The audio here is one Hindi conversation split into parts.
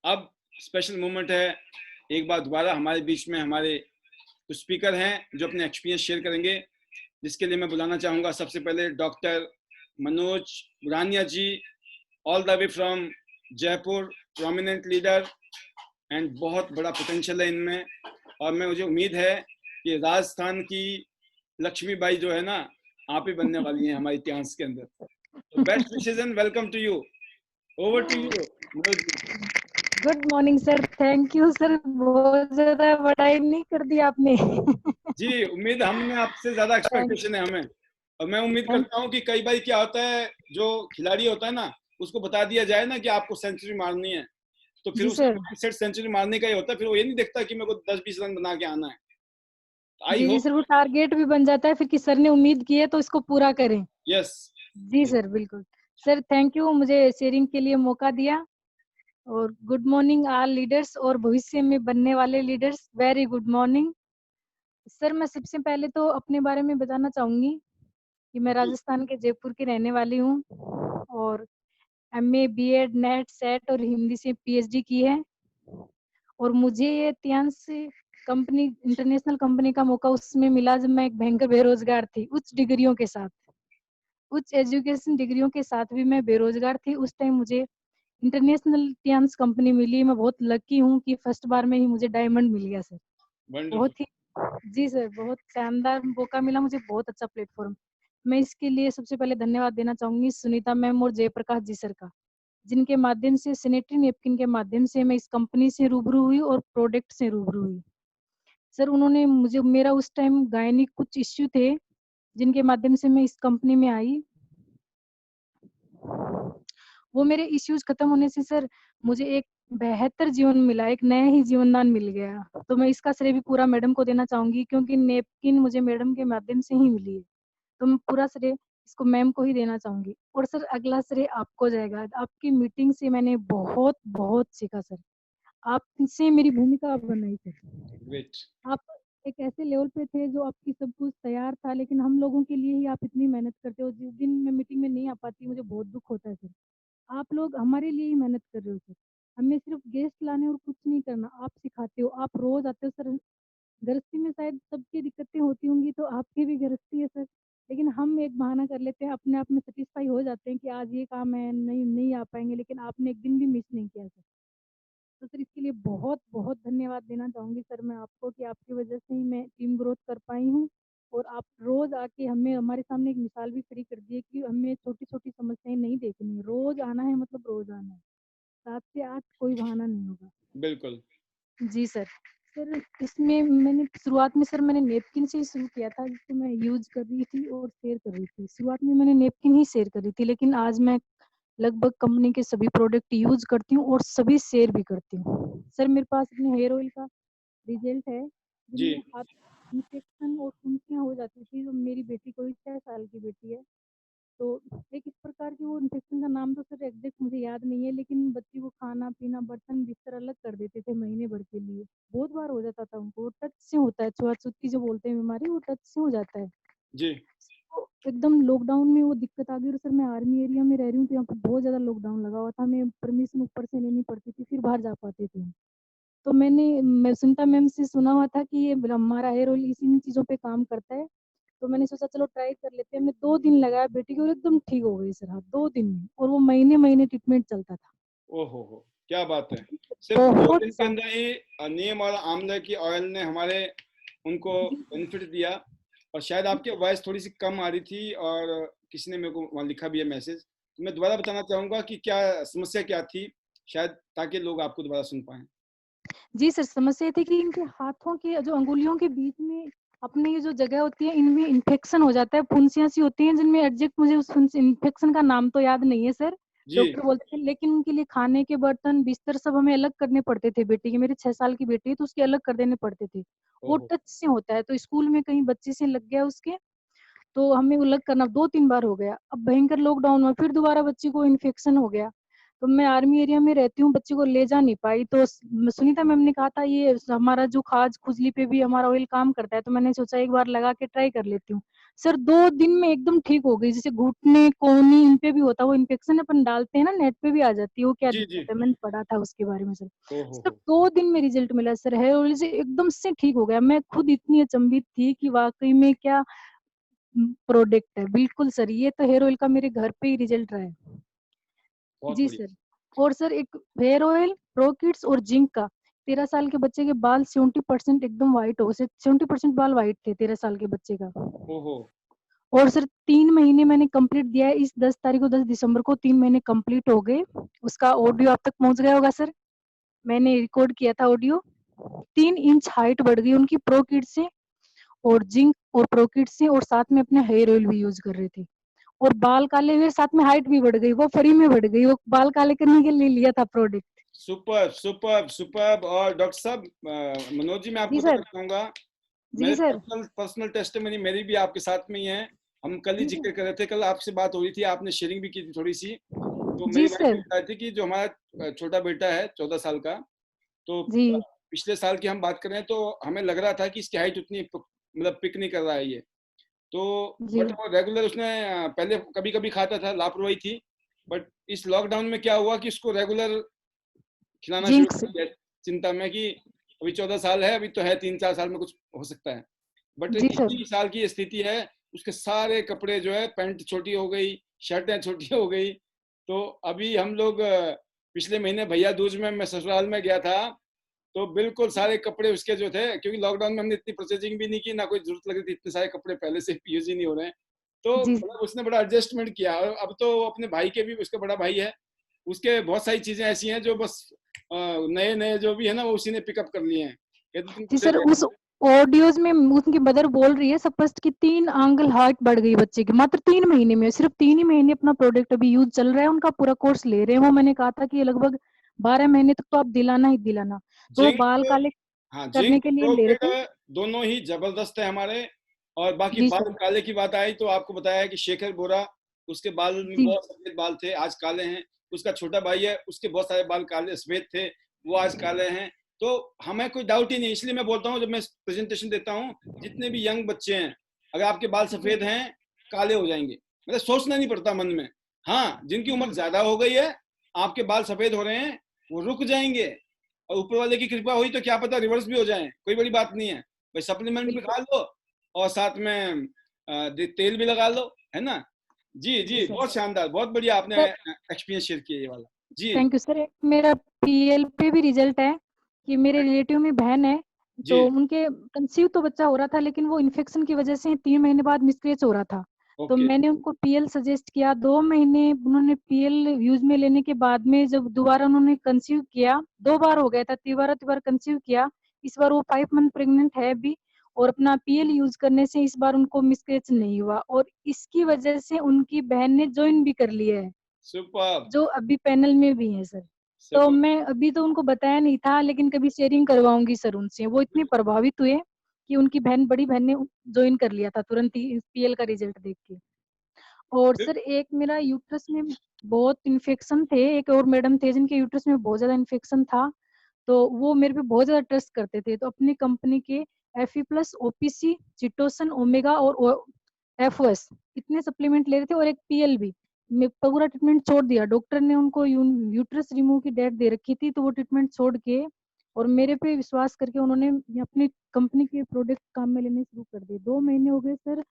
अब स्पेशल मोमेंट है, एक बार दोबारा हमारे बीच में हमारे कुछ स्पीकर हैं जो अपने एक्सपीरियंस शेयर करेंगे, जिसके लिए मैं बुलाना चाहूँगा सबसे पहले doctor Manoj Buraniya ji, all the way from Jaipur, prominent leader and बहुत बड़ा पोटेंशियल है इनमें, और मुझे उम्मीद है कि राजस्थान की लक्ष्मीबाई जो है ना, आप ही बनने वाली हैं हमारे इतिहास के अंदर। तो best wishes and welcome to you, over to you Manoj ji. Good morning sir, thank you sir, बहुत ज्यादा बड़ाई नहीं कर दी आपने। जी, उम्मीद हमने आपसे ज्यादा थैंक एक्सपेक्टेशन है हमें, और मैं उम्मीद थैंक करता हूँ कि कई बार क्या होता है, जो खिलाड़ी होता है ना, उसको बता दिया जाए ना कि आपको सेंचुरी मारनी है, तो फिर जी उसका सर। माइंडसेट सेंचुरी मारने का ही होता है, फिर वो ये नहीं देखता कि मेरे को 10-20 रन बना के आना है। आई जी जी होप। सर, वो टारगेट भी बन जाता है फिर कि सर ने उम्मीद की है तो इसको पूरा करें। यस। जी सर, बिल्कुल। सर थैंक यू मुझे शेयरिंग के लिए मौका दिया। और गुड मॉर्निंग ऑल लीडर्स और भविष्य में बनने वाले leaders, very good morning. Sir मैं सबसे पहले तो अपने बारे में बताना चाहूंगी कि मैं जी राजस्थान के जयपुर की रहने वाली हूँ और एमए, बीएड, नेट, सेट और हिंदी से पीएचडी की है। और मुझे ये तियांश से कंपनी, इंटरनेशनल कंपनी का मौका उसमें मिला जब मैं एक भयंकर बेरोजगार थी, उच्च डिग्रियों के साथ, उच्च एजुकेशन डिग्रियों के साथ भी मैं बेरोजगार थी। उस टाइम मुझे इंटरनेशनल तियांश कंपनी मिली। मैं बहुत लकी हूँ कि फर्स्ट बार में ही मुझे डायमंड मिल गया सर। वंडरफुल। बहुत ही, जी सर, बहुत शानदार मौका मिला मुझे, बहुत अच्छा प्लेटफॉर्म। मैं इसके लिए सबसे पहले धन्यवाद देना चाहूंगी सुनीता मैम और जयप्रकाश जी सर का, जिनके माध्यम से, सैनिटरी नैपकिन के माध्यम से मैं इस कंपनी से रूबरू हुई और प्रोडक्ट से रूबरू हुई। सर उन्होंने मुझे, मेरा उस टाइम गायनिक कुछ इश्यू थे जिनके माध्यम से मैं इस कंपनी में आई। वो मेरे इश्यूज खत्म होने से सर मुझे एक बेहतर जीवन मिला, एक नया ही जीवनदान मिल गया। तो मैं इसका श्रेय भी पूरा मैडम को देना चाहूंगी, क्योंकि नेपकिन मुझे मैडम के माध्यम से ही मिली है। तो मैं पूरा श्रेय इसको मैम को ही देना चाहूंगी। और सर अगला श्रेय आपको जाएगा। आपकी मीटिंग से मैंने बहुत बहुत सीखा सर। आपसे मेरी भूमिका बनाई सर। ग्रेट। आप एक ऐसे लेवल पे थे जो आपकी सब कुछ तैयार था, लेकिन हम लोगों के लिए ही आप इतनी मेहनत करते हो। जिस दिन मैं मीटिंग में नहीं आ पाती मुझे बहुत दुख होता है सर। आप लोग हमारे लिए ही मेहनत कर रहे हो सर। हमें सिर्फ गेस्ट लाने और कुछ नहीं करना, आप सिखाते हो, आप रोज आते हो सर। गृहस्थी में शायद सबकी दिक्कतें होती होंगी, तो आपकी भी गृहस्थी है सर। लेकिन हम एक बहाना कर लेते हैं, अपने आप में सेटिस्फाई हो जाते हैं कि आज ये काम है, नहीं नहीं आ पाएंगे, लेकिन आपने एक दिन भी मिस नहीं किया सर। तो सर इसके लिए बहुत बहुत धन्यवाद देना चाहूंगी सर मैं आपको, कि आपकी वजह से ही मैं टीम ग्रोथ कर पाई हूँ। और आप रोज आके हमें, हमारे सामने एक मिसाल भी खड़ी कर दी है कि हमें छोटी छोटी समस्याएं नहीं देखनी है, रोज आना है, मतलब रोज आना है। 7 से 8 कोई बहाना नहीं होगा। बिल्कुल। जी सर। सर इसमें मैंने शुरुआत में, सर मैंने नेपकिन से ही शुरू किया था, जिसको मैं यूज कर रही थी और शेयर कर रही थी। शुरुआत में मैंने नेपकिन ही शेयर कर रही थी, लेकिन आज मैं लगभग कंपनी के सभी प्रोडक्ट यूज करती हूँ और सभी शेयर भी करती हूँ। सर मेरे पास अपने हेयर ऑयल का रिजल्ट है, जी जिनमें हाथ इन्फेक्शन और फुंसियाँ हो जाती थी। जो मेरी बेटी को, 6 साल की बेटी है, तो एक इस प्रकार की वो इन्फेक्शन का नाम तो सर एग्जैक्ट मुझे याद नहीं है, लेकिन बच्ची को खाना पीना, बर्तन बिस्तर अलग कर देते थे महीने भर के लिए। बहुत बार हो जाता था उनको। वो टच से होता है, छुआछूत की जो बोलते हैं बीमारी, वो टच से हो जाता है। जी। तो एकदम लॉकडाउन में वो दिक्कत आ गई। और सर मैं आर्मी एरिया में रह रही हूँ, तो यहाँ पे बहुत ज्यादा लॉकडाउन लगा हुआ था, हमें परमिशन ऊपर से लेनी पड़ती थी, फिर बाहर जा पाते थे। तो मैं सुनीता मैम से सुना हुआ था कि ये हमारा हेयर ऑयल इसी चीजों पे काम करता है। तो मैंने सोचा चलो ट्राई कर लेते हैं। हमने 2 दिन लगाया, बेटी की और एकदम ठीक हो गई सर, हाँ 2 दिन में। और वो महीने महीने ट्रीटमेंट चलता था। ओहो हो, क्या बात है। सिर्फ दो बहुत दिन के सा अंदर ही नीम और आंवले की ऑयल ने हमारे उनको जी सर। बेनिफिट दिया। और शायद आपकी वॉइस थोड़ी सी कम आ रही थी, और किसी ने मेरे को वहाँ लिखा भी है मैसेज, तो मैं दोबारा बताना चाहूंगा कि क्या समस्या क्या थी, शायद ताकि लोग आपको दोबारा सुन पाए। जी सर, समस्या ये थी कि इनके हाथों के जो अंगुलियों के बीच में अपनी ये जो जगह होती है, इनमें इन्फेक्शन हो जाता है, फुंसियाँ सी होती हैं, जिनमें एग्जैक्ट मुझे उस इन्फेक्शन का नाम तो याद नहीं है सर। जी। डॉक्टर बोलते थे, लेकिन उनके लिए खाने के बर्तन, बिस्तर सब हमें अलग करने पड़ते थे। बेटी के, मेरी 6 साल की बेटी है, तो उसके अलग कर देने पड़ते थे। वो ओहो। टच से होता है, तो स्कूल में कहीं बच्चे से लग गया उसके, तो हमें वो अलग करना 2-3 बार हो गया। अब भयंकर लॉकडाउन में फिर दोबारा बच्ची को इन्फेक्शन हो गया। तो मैं आर्मी एरिया में रहती हूँ, बच्चे को ले जा नहीं पाई। तो सुनीता मैम ने कहा था ये हमारा जो खाज खुजली पे भी हमारा ऑयल काम करता है, तो मैंने सोचा एक बार लगा के ट्राई कर लेती हूँ। सर 2 दिन में एकदम ठीक हो गई। जैसे घुटने कोहनी इन पे भी होता है वो इन्फेक्शन, अपन डालते हैं ना नेट पे भी आ जाती है, वो क्या जी, जी। दिक्कत है, मैंने पढ़ा था उसके बारे में सर। ओह सिर्फ हो! 2 दिन में रिजल्ट मिला सर, हेयर ऑयल से एकदम से ठीक हो गया। मैं खुद इतनी अचंभित थी कि वाकई में क्या प्रोडक्ट है। बिल्कुल सर, ये तो हेयर ऑयल का मेरे घर पे ही रिजल्ट रहा है। बहुत जी बढ़िया। सर। और सर एक हेयर ऑयल प्रो किड्स और जिंक का, 13 साल के बच्चे के बाल 70% एकदम व्हाइट हो गए, 70% बाल व्हाइट थे 13 साल के बच्चे का। ओहो! और सर 3 महीने मैंने कंप्लीट दिया है, इस 10 तारीख को 10 दिसंबर को 3 महीने कंप्लीट हो गए। उसका ऑडियो आप तक पहुंच गया होगा सर, मैंने रिकॉर्ड किया था ऑडियो। 3 इंच हाइट बढ़ गई उनकी प्रो किड्स से, और जिंक और प्रो किड्स से, और साथ में अपने हेयर ऑयल भी यूज कर रहे थे। और बाल काले हुए, साथ में हाइट भी बढ़ गई, वो फ्री में बढ़ गई, वो बाल काले करने के लिए लिया था प्रोडक्ट। Superb, superb, superb. और डॉक्टर साहब, मनोज जी, मैं आपको जी बताना सर। चाहूँगा, जी मेरे सर। पर्सनल टेस्टिमनी मेरी भी आपके साथ में ही है। हम कल ही जी सर। ज़िक्र कर रहे थे, कल आपसे बात हो रही थी, आपने शेयरिंग भी की थी थोड़ी-सी। तो मेरी जी वाइफ भी सर। बता रही थी कि जो हमारा छोटा बेटा है 14 साल का, तो जी। पिछले साल की हम बात कर रहे हैं, तो हमें लग रहा था कि इसकी हाइट उतनी मतलब पिक नहीं कर रहा है ये। तो जी। बट वो रेगुलर उसने पहले कभी-कभी खाता था, लापरवाही थी। बट इस लॉकडाउन में क्या हुआ कि उसको रेगुलर खिलाना शुरू जिंक कर से। दिया, चिंता में कि अभी 14 साल है, अभी तो है, 3-4 साल में कुछ हो सकता है। बट जी सर। इसी साल की स्थिति है, उसके सारे कपड़े जो है, पैंट छोटी हो गई, शर्टें छोटी हो गई। तो अभी हम लोग पिछले महीने भैया दूज में मैं ससुराल में गया था, तो बिल्कुल सारे कपड़े उसके जो थे, क्योंकि लॉकडाउन में हमने इतनी परचेजिंग भी नहीं की, ना कोई जरूरत लग रही थी, इतने सारे कपड़े पहले से यूज ही नहीं हो रहे हैं। तो जी मतलब उसने बड़ा एडजस्टमेंट किया, और अब तो अपने भाई के भी, उसका बड़ा भाई है, उसके बहुत सारी चीजें ऐसी हैं जो बस नए नए जो भी है ना, वो उसी ने पिकअप कर लिए हैं। कहते तुम जी कुछ सर। उस ऑडियोज में उनकी मदर बोल रही है स्पष्ट कि 3 आंगल हाइट बढ़ गई बच्चे की, मात्र 3 महीने में। सिर्फ 3 ही महीने अपना प्रोडक्ट अभी यूज चल रहा है उनका, पूरा कोर्स ले रहे हैं वो। मैंने कहा था कि ये लगभग 12 महीने तक तो आप दिलाना ही दिलाना। तो वो जिंक, बाल काले हाँ, करने जिंक के लिए ले प्रोकेड रहे थे। दोनों ही जबरदस्त है हमारे। और बाकी जी बाल सर। काले की बात आई, तो आपको बताया कि शेखर बोरा, उसके बाल में जी। बहुत सफेद बाल थे, आज काले हैं। उसका छोटा भाई है, उसके बहुत सारे बाल काले सफेद थे, वो आज काले हैं। तो हमें कोई डाउट ही नहीं, इसलिए मैं बोलता हूँ, जब मैं प्रेजेंटेशन देता हूँ, जितने भी यंग बच्चे हैं, अगर आपके बाल जी। सफेद हैं, काले हो जाएंगे, मतलब सोचना नहीं पड़ता मन में। हाँ, जिनकी उम्र ज्यादा हो गई है, आपके बाल सफेद हो रहे हैं, वो रुक जाएंगे, और ऊपर वाले की कृपा हुई तो क्या पता रिवर्स भी हो जाए, कोई बड़ी बात नहीं है। भाई सप्लीमेंट भी बिल्कुल। खा लो, और साथ में तेल भी लगा लो, है ना। जी, जी जी, सर। बहुत शानदार, बहुत बढ़िया आपने सर एक्सपीरियंस शेयर किया ये वाला। जी, थैंक यू सर। एक मेरा पीएल पे भी रिजल्ट है कि मेरे रिलेटिव में बहन है, तो जी, उनके कंसीव तो बच्चा हो रहा था, लेकिन वो इन्फेक्शन की वजह से 3 महीने बाद मिसकैरेज हो रहा था। तो ओके, मैंने उनको पीएल सजेस्ट किया, 2 महीने उन्होंने पीएल यूज में लेने के बाद में जब दोबारा उन्होंने कंसीव किया, 2 बार हो गया था, तिबारा तिबार कंसीव किया। इस बार वो 5 मंथ प्रेग्नेंट है अभी, और अपना पीएल यूज करने से इस बार उनको मिसकैरेज नहीं हुआ, और इसकी वजह से उनकी बहन ने ज्वाइन भी कर लिया है, सुपर, जो अभी पैनल में भी है सर। तो सुपर। मैं अभी तो उनको बताया नहीं था, लेकिन कभी शेयरिंग करवाऊंगी सर उनसे। वो इतने प्रभावित हुए कि उनकी बहन, बड़ी बहन ने ज्वाइन कर लिया था तुरंत ही पीएल का रिजल्ट देख के। और सर एक मेरा यूट्रस में बहुत इन्फेक्शन थे, एक और मैडम थे जिनके यूट्रस में बहुत ज्यादा इन्फेक्शन था, तो वो मेरे पे बहुत ज्यादा ट्रस्ट करते थे। तो अपनी कंपनी के एफी प्लस, ओपीसी, चिटोसन, ओमेगा और एफओएस, इतने सप्लीमेंट ले रहे थे, और एक पीएल भी। मैं पूरा ट्रीटमेंट छोड़ दिया, डॉक्टर ने उनको यूट्रस रिमूव की डेट दे रखी थी, तो वो ट्रीटमेंट छोड़ के और मेरे पे विश्वास करके उन्होंने अपनी कंपनी के प्रोडक्ट काम में लेने शुरू कर दिए। 2 महीने हो गए सर।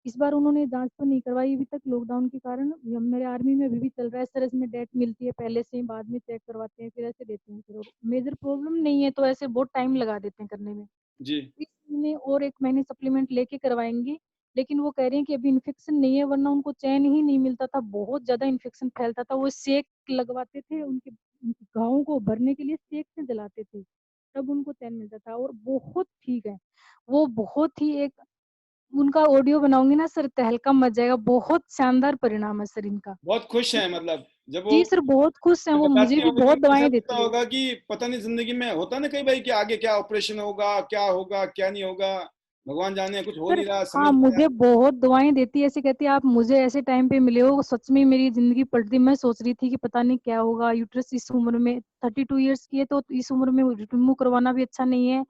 इस बार उन्होंने जांच तो नहीं करवाई अभी तक लॉकडाउन के कारण। मेरे आर्मी में अभी भी चल रहा है सर, इसमें डेट मिलती है पहले से ही, बाद में चेक करवाते हैं, फिर ऐसे देते हैं सर। और मेजर प्रॉब्लम नहीं है, तो ऐसे बहुत टाइम लगा देते हैं करने में। जी, इस महीने और 1 महीने सप्लीमेंट लेके करवाएंगी, लेकिन वो कह रहे हैं कि अभी इन्फेक्शन नहीं है, वरना उनको चैन ही नहीं मिलता था, बहुत ज्यादा इन्फेक्शन फैलता था। वो सेक लगवाते थे, उनके घावों को भरने के लिए सेक से जलाते थे, तब उनको चैन मिलता था, और बहुत ठीक है वो। बहुत ही एक उनका ऑडियो बनाऊंगी ना सर, तहलका मच जाएगा। बहुत शानदार परिणाम है सर इनका। बहुत खुश हैं, मतलब जब वो जी सर, बहुत खुश हैं वो, मुझे बताती भी होंगी, तो बहुत उनको ऐसा दवाएं लगता देती है। होगा कि पता नहीं, जिंदगी में होता ना कई बार कि आगे क्या ऑपरेशन होगा, क्या होगा, क्या नहीं होगा, भगवान जाने कुछ हो सर नहीं रहा, हाँ, समझ नहीं आ मुझे बहुत दुआएं देती है, ऐसे कहती है आप मुझे ऐसे टाइम पे मिले हो, सच में मेरी जिंदगी पलट दी। मैं सोच रही थी कि पता नहीं क्या होगा, यूट्रस इस उम्र में 32 इयर्स की है, तो इस उम्र में रिमूव करवाना भी अच्छा नहीं है।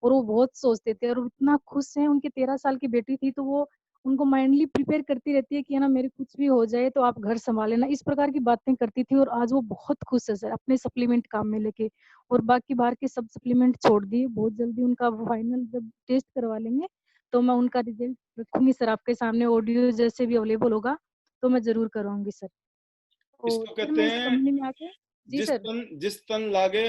और वो बहुत सोचते थे और वो इतना खुश है, उनकी 13 साल की बेटी थी, तो वो उनको माइंडली प्रिपेयर करती रहती है कि है ना मेरे कुछ भी हो जाए तो आप घर संभाल लेना, इस प्रकार की बातें करती थी। और आज वो बहुत खुश है सर अपने सप्लीमेंट काम में लेके। और बाकी बाहर के सब सप्लीमेंट छोड़ दिए, बहुत जल्दी उनका फाइनल जब टेस्ट करवा लेंगे तो मैं उनका रिजल्ट रखूंगी सर आपके सामने, ऑडियो जैसे भी अवेलेबल होगा तो मैं जरूर करवाऊंगी सर। और इसको सर कहते मैं इस हैं, कंपनी में आके। जी सर। जिस तन लागे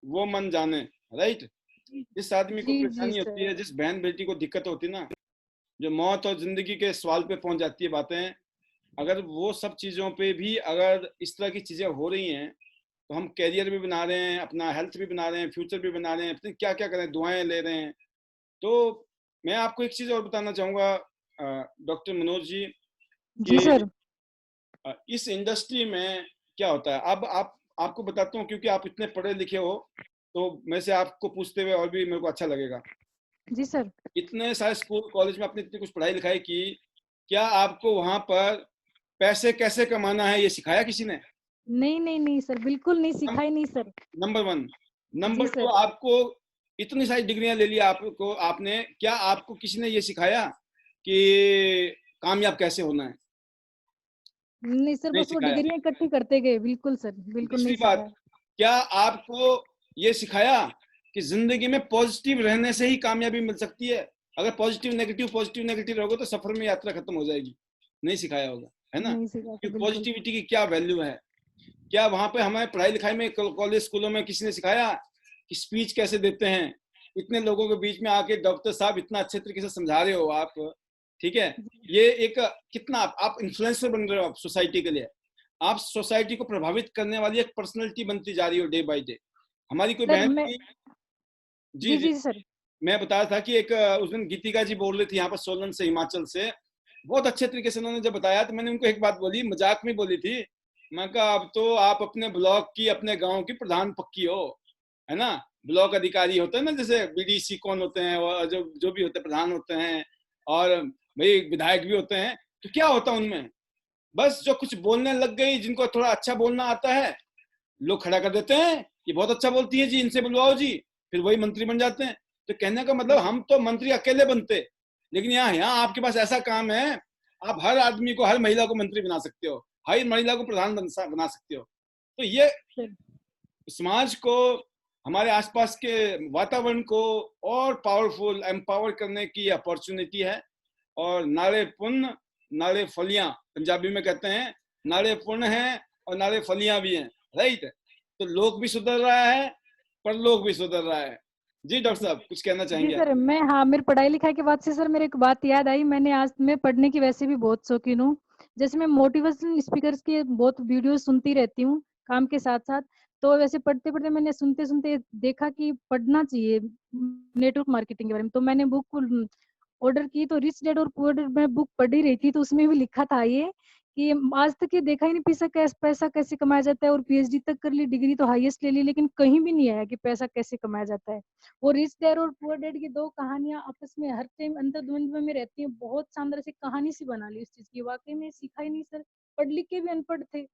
वो मन जाने, राइट। जी जिस आदमी को जी जी परेशानी होती है, सर। जिस बहन बेटी को दिक्कत होती है ना, जो मौत और जिंदगी के सवाल पे पहुंच जाती है बातें, अगर वो सब चीजों पे भी अगर इस तरह की चीजें हो रही हैं, तो हम कैरियर भी बना रहे हैं, अपना हेल्थ भी बना रहे हैं, फ्यूचर भी बना रहे हैं, अपने क्या क्या करें, दुआएं ले रहे हैं। तो मैं आपको एक चीज और बताना चाहूंगा डॉक्टर मनोज जी, जी कि सर। इस इंडस्ट्री में क्या होता है। अब आप आपको बताता हूँ, क्योंकि आप इतने पढ़े लिखे हो, तो मैं से आपको पूछते हुए और भी मेरे को अच्छा लगेगा। जी सर। इतने सारे स्कूल कॉलेज में आपने इतनी कुछ पढ़ाई लिखाई की, क्या आपको वहां पर पैसे कैसे कमाना है ये सिखाया किसी ने? नहीं नहीं नहीं सर, बिल्कुल नहीं सिखाई नहीं सर। Number one. जी नंबर टू, सर। आपको इतनी सारी डिग्रियां ले ली, आपको आपने क्या आपको किसी ने ये सिखाया कि कामयाब कैसे होना है? नहीं सर, नहीं बस वो सिखाया। डिग्रियां इकट्ठी करते गए, बिल्कुल सर, बिल्कुल दूसरी नहीं बात, सिखाया। क्या आपको ये सिखाया कि जिंदगी में पॉजिटिव रहने से ही कामयाबी मिल सकती है? अगर पॉजिटिव नेगेटिव रहोगे तो सफर में यात्रा खत्म हो जाएगी। नहीं सिखाया होगा, है ना? नहीं सिखाया कि सर, बिल्कुल। पॉजिटिविटी की क्या वैल्यू है? क्या वहां पे हमारे पढ़ाई लिखाई में, कॉलेज स्कूलों में किसी ने सिखाया कि स्पीच कैसे देते हैं? इतने लोगों के बीच में आके डॉक्टर साहब इतना अच्छे तरीके से समझा रहे हो आप, ठीक है। ये एक कितना आप इन्फ्लुएंसर बन रहे हो आप सोसाइटी के लिए। आप सोसाइटी को प्रभावित करने वाली एक पर्सनैलिटी बनती जा रही हो डे बाय डे। हमारी कोई सर बहन मैं। थी, जी जी जी, जी सर। मैं बता रहा था कि एक उस दिन गीतिका जी बोल रही थी यहाँ पर सोलन से, हिमाचल से। बहुत अच्छे तरीके से उन्होंने जब बताया, तो मैंने उनको एक बात बोली, मजाक में बोली थी। मैं कहा अब तो आप अपने ब्लॉक की, अपने गांव की प्रधान पक्की हो, है ना। ब्लॉक अधिकारी होते हैं ना, जैसे बीडीसी कौन होते हैं, और जो जो भी होते हैं प्रधान होते हैं, और भाई विधायक भी होते हैं। तो क्या होता है उनमें, बस जो कुछ बोलने लग गई, जिनको थोड़ा अच्छा बोलना आता है, लोग खड़ा कर देते हैं, ये बहुत अच्छा बोलती है जी, इनसे बुलवाओ जी। फिर वही मंत्री बन जाते हैं। तो कहने का मतलब, हम तो मंत्री अकेले बनते, लेकिन यहाँ यहाँ आपके पास ऐसा काम है, आप हर आदमी को, हर महिला को मंत्री बना सकते हो, हर महिला को प्रधान बना सकते हो। तो ये सर समाज को, हमारे आसपास के वातावरण को और पावरफुल एम्पावर करने की अपॉर्चुनिटी है। और नारे पुण्य नारे फलियां, पंजाबी में कहते हैं, नारे पुण्य हैं और नारे फलियां भी हैं, राइट। तो लोग भी सुधर रहा है, परलोक भी सुधर रहा है। जी डॉक्टर साहब, कुछ कहना जी चाहेंगे आप? सर, मैं हाँ, मेरी पढ़ाई लिखाई के बाद से सर मेरे एक बात याद आई। मैंने आज, मैं पढ़ने की वैसे भी बहुत शौकीन हूँ, जैसे मैं मोटिवेशनल स्पीकर्स के बहुत वीडियो सुनती रहती हूँ काम के साथ साथ। तो वैसे पढ़ते पढ़ते मैंने सुनते सुनते देखा कि पढ़ना चाहिए नेटवर्क मार्केटिंग के बारे में, तो मैंने बुक ऑर्डर की। तो रिच डैड और पुअर डैड मैं बुक पढ़ ही रही थी, तो उसमें भी लिखा था ये कि आज तक ये देखा ही नहीं पैसा कैसे कमाया जाता है, और पीएचडी तक कर ली, डिग्री तो हाईएस्ट ले ली, लेकिन कहीं भी नहीं आया कि पैसा कैसे कमाया जाता है। वो रिच डैड और पुअर डैड की दो कहानियां आपस में हर टाइम अंतर्द्वंद में रहती हैं, बहुत शानदार से कहानी सी बना ली उस चीज की। वाकई में सीखा ही नहीं सर, पढ़ लिख के भी अनपढ़ थे।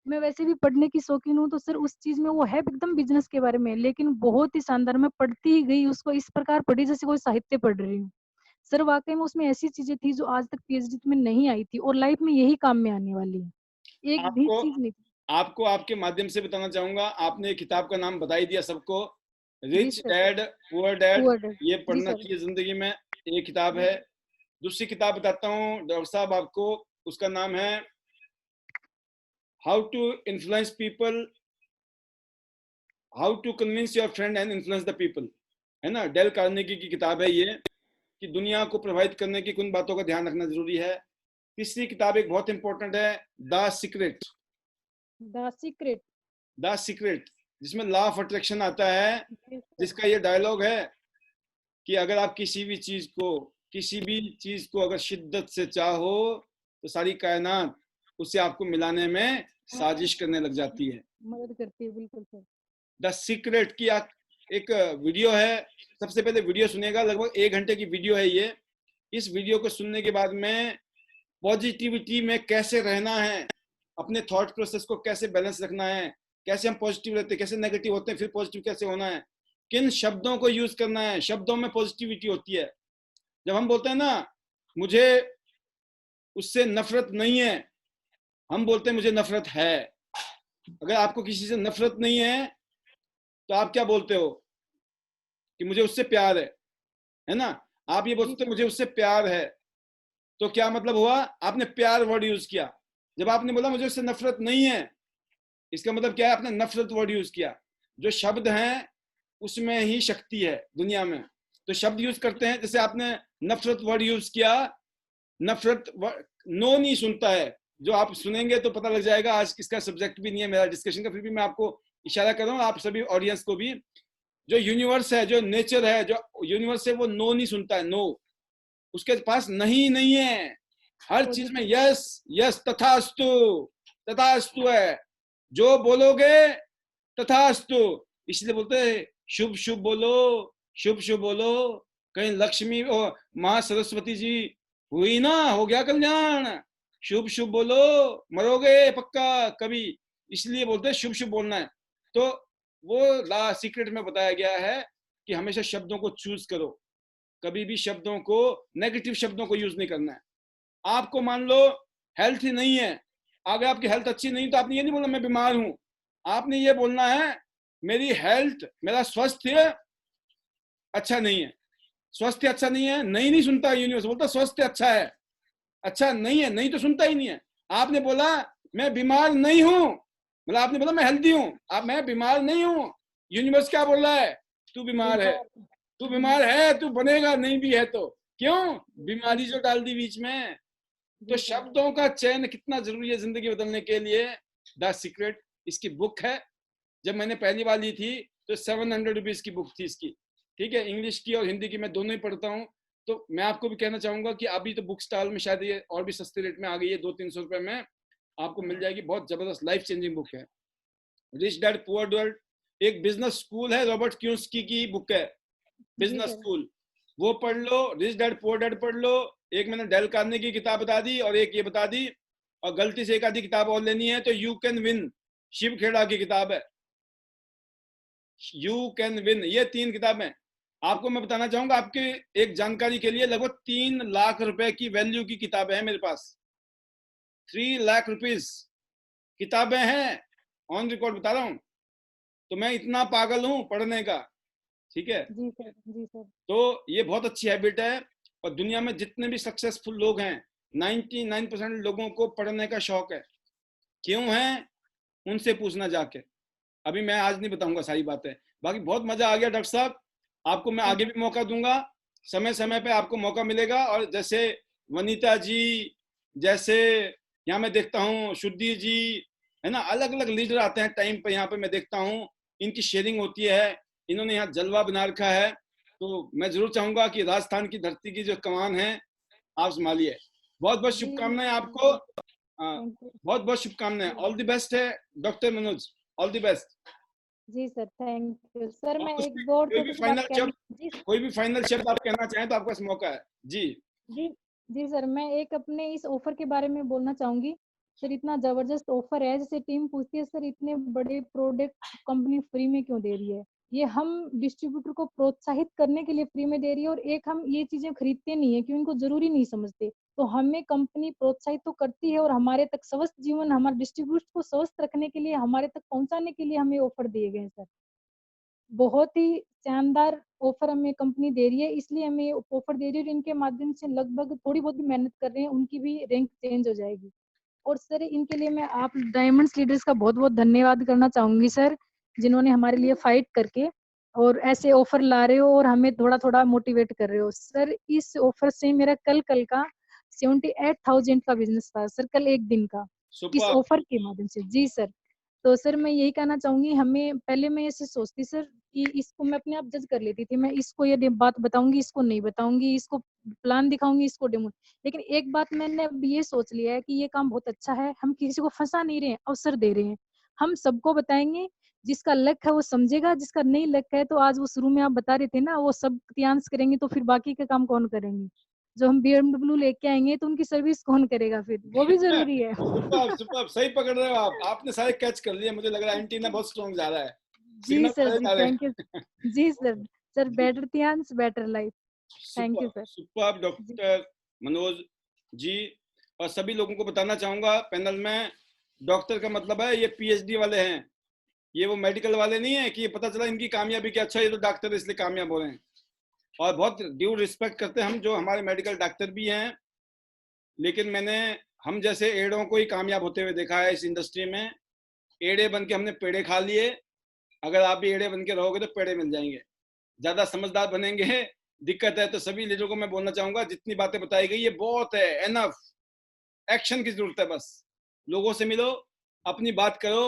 मैं वैसे भी पढ़ने की शौकीन हूँ, तो सर उस चीज में वो है एकदम बिजनेस के बारे में, लेकिन बहुत ही शानदार। मैं पढ़ती ही गई उसको, इस प्रकार पढ़ी जैसे कोई साहित्य पढ़ रही हूँ। सर वाकई में उसमें ऐसी चीजें थी जो आज तक पीएचडी में नहीं आई थी, और लाइफ में यही काम में आने वाली है, एक भी आपको चीज नहीं थी। आपको आपके माध्यम से बताना चाहूंगा, आपने किताब का नाम बता ही दिया सबको, जी rich sir. Dad poor dad. Poor dad. ये जी पढ़ना सर। चाहिए जिंदगी में, एक किताब जी है। सर। दूसरी किताब बताता हूँ डॉक्टर साहब आपको, उसका नाम है how to influence people, how to convince your friend and influence the people, है ना। डेल कार्नेगी की किताब है ये, कि दुनिया को प्रभावित करने की किन बातों का ध्यान रखना जरूरी है। तीसरी किताब एक बहुत इंपॉर्टेंट है, the secret. The secret. The secret, जिसमें लॉ ऑफ अट्रैक्शन आता है, जी सर। जिसका ये डायलॉग है कि अगर आप किसी भी चीज को अगर शिद्दत से चाहो, तो सारी कायनात उसे आपको मिलाने में साजिश करने लग जाती है। मदद करती है, बिल्कुल सर। द सीक्रेट की एक वीडियो है, सबसे पहले वीडियो सुनेगा, लगभग 1 घंटे की वीडियो है ये। इस वीडियो को सुनने के बाद में पॉजिटिविटी में कैसे रहना है, अपने थॉट प्रोसेस को कैसे बैलेंस रखना है, कैसे हम पॉजिटिव रहते हैं, कैसे नेगेटिव होते हैं, फिर पॉजिटिव कैसे होना है, किन शब्दों को यूज करना है, शब्दों में पॉजिटिविटी होती है। जब हम बोलते हैं ना मुझे उससे नफरत नहीं है, हम बोलते हैं मुझे नफरत है। अगर आपको किसी से नफरत नहीं है तो आप क्या बोलते हो कि मुझे उससे प्यार है ना? आप ये बोलते मुझे उससे प्यार है, तो क्या मतलब हुआ? आपने प्यार वर्ड यूज किया। जब आपने बोला मुझे उससे नफरत नहीं है, इसका मतलब क्या है? आपने नफरत वर्ड यूज किया। जो शब्द हैं उसमें ही शक्ति है दुनिया में। तो शब्द यूज करते हैं, जैसे आपने नफरत वर्ड यूज किया, नफरत नो नहीं सुनता है। जो आप सुनेंगे तो पता लग जाएगा, आज किसका सब्जेक्ट भी नहीं है मेरा डिस्कशन का, फिर भी मैं आपको इशारा कर रहा हूँ, आप सभी ऑडियंस को भी। जो यूनिवर्स है, जो नेचर है, जो यूनिवर्स है, वो नो नहीं सुनता है। नो, उसके पास नहीं है। हर चीज में यस यस, तथास्तु तथास्तु है। जो बोलोगे तथास्तु। इसलिए बोलते हैं शुभ शुभ बोलो, शुभ शुभ बोलो। कहीं लक्ष्मी और माँ सरस्वती जी हुई ना, हो गया कल्याण। शुभ शुभ बोलो, मरोगे पक्का कभी। इसलिए बोलते हैं शुभ शुभ बोलना है। तो वो ला सीक्रेट में बताया गया है कि हमेशा शब्दों को चूज करो, कभी भी शब्दों को, नेगेटिव शब्दों को यूज नहीं करना है। आपको मान लो हेल्थ ही नहीं है, अगर आपकी हेल्थ अच्छी नहीं, तो आपने ये नहीं बोलना मैं बीमार हूं। आपने ये बोलना है मेरी हेल्थ, मेरा स्वास्थ्य अच्छा नहीं है। स्वास्थ्य अच्छा नहीं है, नहीं सुनता यूनिवर्स, बोलता स्वास्थ्य अच्छा है, अच्छा नहीं है, नहीं तो सुनता ही नहीं है। आपने बोला मैं बीमार नहीं हूं, मतलब आपने बोला मैं हेल्दी हूं, आप मैं बीमार नहीं हूं। यूनिवर्स क्या बोल रहा है? तू बीमार है, तू बीमार है, तू बनेगा नहीं भी है तो। क्यों? बीमारी जो डाल दी बीच में। तो शब्दों का चयन कितना जरूरी है जिंदगी बदलने के लिए। द सीक्रेट इसकी बुक है। जब मैंने पहली बार ली थी तो 700 रुपीज की बुक थी इसकी, ठीक है? इंग्लिश की और हिंदी की मैं दोनों ही पढ़ता हूँ। तो मैं आपको भी कहना चाहूंगा कि अभी तो बुक स्टॉल में शायद ये और भी सस्ते रेट में आ गई है, 200-300 रुपए में आपको मिल जाएगी। बहुत जबरदस्त लाइफ चेंजिंग बुक है। रिच डैड पुअर डैड एक बिजनेस स्कूल है, रॉबर्ट कियोसाकी की बुक है, बिजनेस स्कूल। वो पढ़ लो, रिच डैड पुअर डैड पढ़ लो। एक मैंने डेल कार्नेगी की किताब बता दी और एक ये बता दी, और गलती से एक आधी किताब और लेनी है तो you can win, Shiv Khera की किताब है, यू कैन विन। ये 3 किताबें आपको मैं बताना चाहूंगा आपके एक जानकारी के लिए। लगभग 3 लाख रुपए की वैल्यू की किताबें हैं मेरे पास। 3 लाख रुपीज किताबें हैं, ऑन रिकॉर्ड बता रहा हूं। तो मैं इतना पागल हूं पढ़ने का, ठीक है? जी सर, जी सर। तो ये बहुत अच्छी हैबिट है। और दुनिया में जितने भी सक्सेसफुल लोग हैं, 99% लोगों को पढ़ने का शौक है। क्यों है? उनसे पूछना जाके। अभी मैं आज नहीं बताऊंगा सारी बातें। बाकी बहुत मजा आ गया डॉक्टर साहब, आपको मैं आगे भी मौका दूंगा, समय समय पे आपको मौका मिलेगा। और जैसे वनीता जी, जैसे यहाँ मैं देखता हूँ शुद्धि जी, है ना, अलग अलग लीडर आते हैं टाइम पे यहाँ पे, मैं देखता हूँ इनकी शेयरिंग होती है। इन्होंने यहाँ जलवा बना रखा है। तो मैं जरूर चाहूंगा कि राजस्थान की धरती की जो कमान है आप संभालिए। बहुत बहुत शुभकामनाएं आपको, बहुत बहुत शुभकामनाएं। ऑल द बेस्ट है doctor Manoj, all the best. जी सर, थैंक यू सर। और मैं उसमें एक और छोटी सी बात कहनी। जी कोई भी फाइनल शब्द आप कहना चाहें तो आपके पास मौका है जी। जी जी सर, मैं एक अपने इस ऑफर के बारे में बोलना चाहूंगी। सर इतना जबरदस्त ऑफर है, जैसे टीम पूछती है सर इतने बड़े प्रोडक्ट कंपनी फ्री में क्यों दे रही है? ये हम डिस्ट्रीब्यूटर को प्रोत्साहित करने के लिए फ्री में दे रही है। और एक हम ये चीजें खरीदते नहीं है क्योंकि इनको जरूरी नहीं समझते, तो हमें कंपनी प्रोत्साहित तो करती है और हमारे तक स्वस्थ जीवन, हमारे डिस्ट्रीब्यूटर को स्वस्थ रखने के लिए, हमारे तक पहुंचाने के लिए हमें ऑफर दिए गए हैं सर। बहुत ही शानदार ऑफर हमें कंपनी दे रही है, इसलिए हमें ये ऑफर दे रही है और इनके माध्यम से लगभग थोड़ी बहुत भी मेहनत कर रहे हैं उनकी भी रैंक चेंज हो जाएगी। और सर इनके लिए मैं आप डायमंड्स लीडर्स का बहुत बहुत धन्यवाद करना चाहूंगी सर, जिन्होंने हमारे लिए फाइट करके और ऐसे ऑफर ला रहे हो और हमें थोड़ा थोड़ा मोटिवेट कर रहे हो सर। इस ऑफर से मेरा कल कल का 78,000 का बिजनेस था सर, कल एक दिन का, किस सुपर। ऑफर के माध्यम से। जी सर। तो सर मैं यही कहना चाहूंगी, हमें पहले मैं ऐसे सोचती सर कि इसको मैं अपने आप जज कर लेती थी, मैं इसको ये बात बताऊंगी, इसको नहीं बताऊंगी, इसको प्लान दिखाऊंगी, इसको डेमो। लेकिन एक बात मैंने अब ये सोच लिया है कि ये काम बहुत अच्छा है, हम किसी को फंसा नहीं रहे हैं, अवसर दे रहे हैं। हम सबको बताएंगे जिसका लक है वो समझेगा, जिसका नहीं लक है तो आज वो शुरू में आप बता रहे थे ना, वो सब क्रियांश करेंगे तो फिर बाकी का काम कौन करेंगे? जो हम बीएमडब्ल्यू लेके आएँगे तो उनकी सर्विस कौन करेगा फिर? वो भी ज़रूरी है। सुपर्ब, सुपर्ब, सही पकड़ रहे हो आप। आपने सारे कैच कर लिए। मुझे लग रहा है एंटीना बहुत स्ट्रांग जा रहा है। जी सिग्नल सर, सारे जी जा रहे थैंक यू। हैं। जी सर। सर बेटर थियांस better life. Thank you superb, sir. Superb जी। डॉक्टर मनोज जी। और सभी लोगों को बताना चाहूंगा पैनल में, डॉक्टर का मतलब है ये पीएचडी वाले हैं, ये वो मेडिकल वाले नहीं है कि ये पता चला इनकी कामयाबी क्या, अच्छा ये तो डॉक्टर है इसलिए कामयाब हो रहे हैं। और बहुत ड्यू रिस्पेक्ट करते हैं हम जो हमारे मेडिकल डॉक्टर भी हैं, लेकिन मैंने हम जैसे एड़ों को ही कामयाब होते हुए देखा है इस इंडस्ट्री में। एड़े बन के हमने पेड़े खा लिए। अगर आप भी एड़े बन के रहोगे तो पेड़े मिल जाएंगे। ज्यादा समझदार बनेंगे, दिक्कत है। तो सभी लीडरों को मैं बोलना चाहूंगा, जितनी बातें बताई गई ये बहुत है, एनफ। एक्शन की जरूरत है बस। लोगों से मिलो, अपनी बात करो,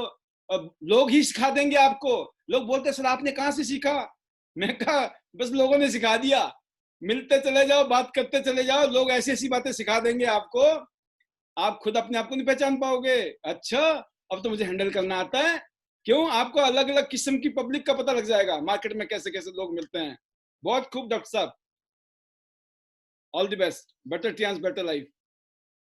और लोग ही सिखा देंगे आपको। लोग बोलते सर आपने कहां से सीखा? मैं कहा बस लोगों ने सिखा दिया। मिलते चले जाओ, बात करते चले जाओ, लोग ऐसी ऐसी बातें सिखा देंगे आपको, आप खुद अपने आप को नहीं पहचान पाओगे। अच्छा, अब तो मुझे हैंडल करना आता है। क्यों? आपको अलग अलग किस्म की पब्लिक का पता लग जाएगा, मार्केट में कैसे कैसे लोग मिलते हैं। बहुत खूब डॉक्टर साहब, all the best, better chance better life.